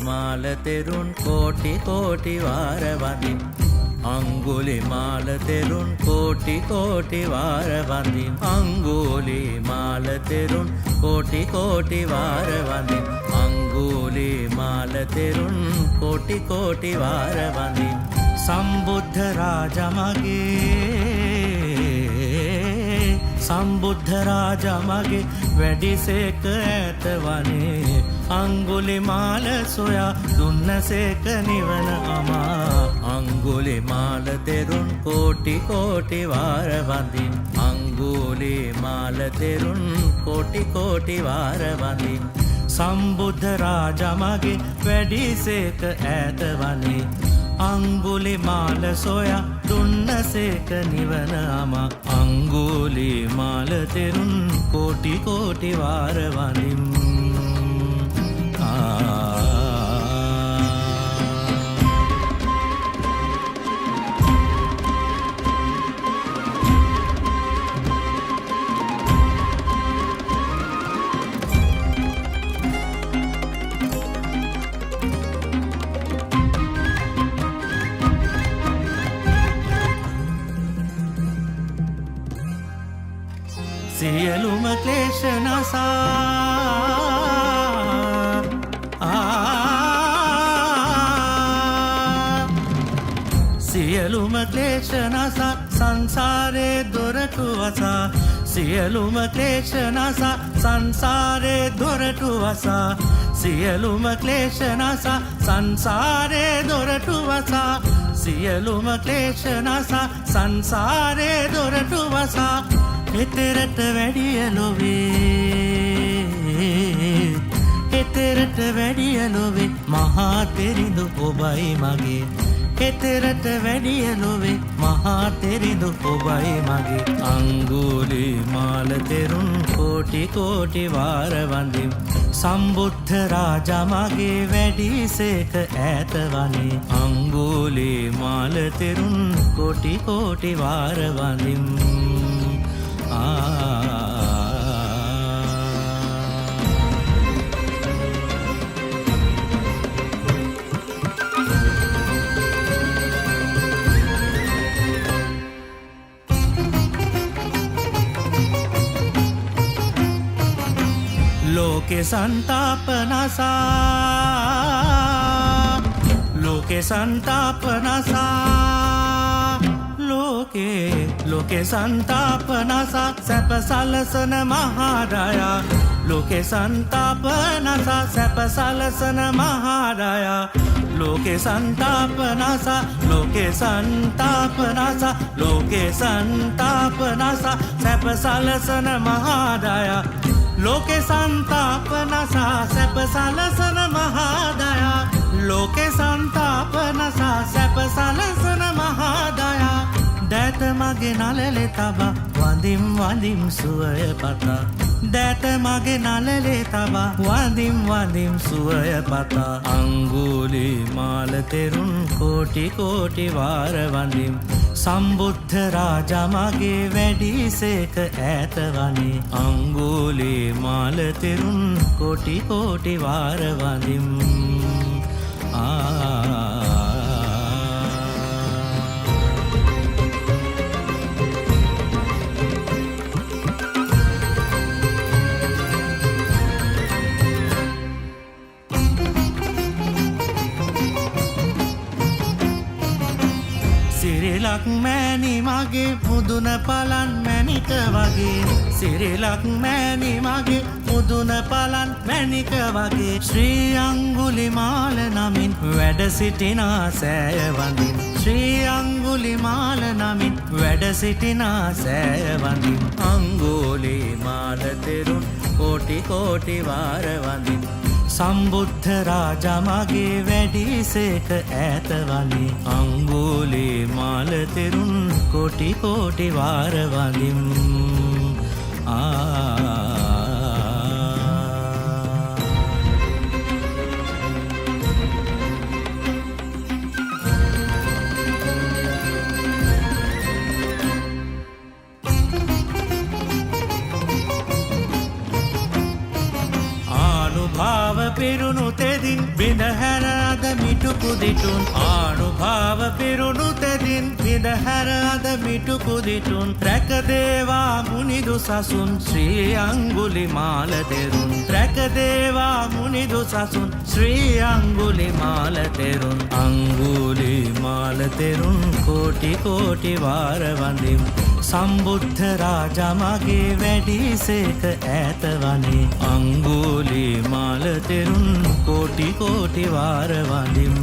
මාල තෙරුන් කෝටි කෝටි වාර වඳින් අඟුලිමාල තෙරුන් කෝටි කෝටි වාර වඳින් අඟුලිමාල තෙරුන් කෝටි කෝටි වාර වඳින් අඟුලිමාල තෙරුන් කෝටි කෝටි වාර වඳින් සම්බුද්ධ රාජමගේ වැඩිසේක ඇත වනේ අඟුලිමාල සොයා දුන්නසේක නිවන අමා අඟුලිමාල තෙරුන් කෝටි කෝටි වාර වඳින් අඟුලිමාල තෙරුන් කෝටි කෝටි වාර වඳින් සම්බුද්ධ රාජමගේ වැඩිසේක ඈත වනේ අඟුලිමාල සොයා දුන්නසේක නිවන අමා අඟුලිමාල තෙරුන් කෝටි කෝටි වාර වඳින් සියලුම ක්ලේශ නසා සියලුම ක්ලේශ නසා සංසාරේ දොරටු වසා සියලුම ක්ලේශ නසා සංසාරේ දොරටු වසා සියලුම ක්ලේශ නසා සංසාරේ දොරටු වසා සියලුම ක්ලේශ නසා සංසාරේ දොරටු වසා එතරට වැඩිය ලොවේ එතරට වැඩිය ලොවේ මහා තෙරිඳු ඔබයි මගේ එතරට වැඩිය ලොවේ මහා තෙරිඳු ඔබයි මගේ අඟුලිමාල තෙරුන් කෝටි කෝටි වාර වඳින් සම්බුද්ධ රාජමගේ වැඩිසේක ඈත වනේ අඟුලිමාල තෙරුන් කෝටි කෝටි වාර වඳින් लोके संतापनसा लोके संतापनसा सැප සලසන මහාරයා लोके संतापनसा सැප සලසන මහාරයා लोके संतापनसा सැප සලසන මහාරයා लोके संतापनसा सැප සලසන මහාදයා लोके संतापनसा सැප සලසන මහාදයා දෑත මගේ නලලේ තබා වඳිම් වඳිම් සුවය පතා දෑත මගේ නලලේ තබා වඳිම් වඳිම් සුවය පතා අඟුලිමාල තෙරුන් කෝටි කෝටි වාර වඳිම් සම්බුද්ධ රාජමගේ වැඩිසේක ඈත වනේ අඟුලිමාල තෙරුන් කෝටි කෝටි වාර වඳිම් සිරිලක් මෑණි මගේ මුදුන පලන් මැණික වගේ සිරිලක් මෑණි මගේ මුදුන පලන් මැණික වගේ ශ්‍රී අඟුලිමාල නමින් වැඩ සිටිනා සෑය වඳින් ශ්‍රී අඟුලිමාල නමින් වැඩ සිටිනා සෑය වඳින් අඟුලිමාල තෙරුන් කෝටි කෝටි වාර වඳින් සම්බුද්ධ රාජමගේ වැඩිසේක ඈත වනේ අඟුලිමාල තෙරුන් කෝටි කෝටි වාර වඳින් ආනුභාව පිරුණු තෙදින් බිඳහැර අද මිටු කුදිටුන් ආනුභාව පිරුණු තෙදින් බිඳහැර අද මිටු කුදිටුන් රැකදේවා මුනිදු සසුන් ශ්‍රී අංගුලිමාල තෙරුන් රැකදේවා මුනිදු සසුන් ශ්‍රී අංගුලිමාල තෙරුන් අංගුලිමාල තෙරුන් කෝටි කෝටි වාර වඳිම් සම්බුද්ධ රාජා මගේ වැඩිසේක ඈත වනේ අංගුලිමාල තෙරුන් කෝටි කෝටි වාර වඳිම්